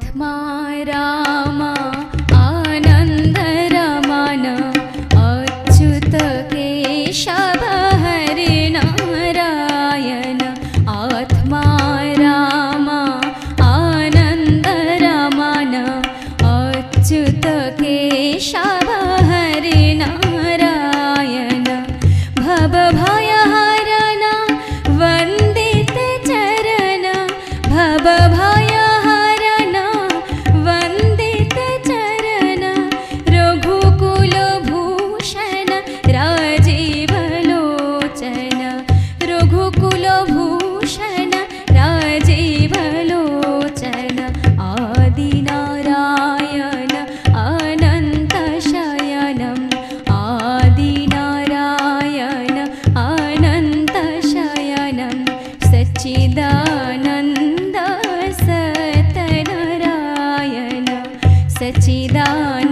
आत्मा रामा आनन्द रमण अच्युत केशव हरि नारायण। आत्मा रामा आनन्द रमण अच्युत केशव हरि नारायण। भवभयहरण वन्दित चरण भवभयहरण वन्दित चरण। रघुकुलभूषण राजीवलोचन रघुकुलभूषण राजीवलोचन। आदिनारायण अनन्तशयनम् आदिनारायण अनन्तशयनं सच्चिदानन्द सतनारायण सच्चिदानन्द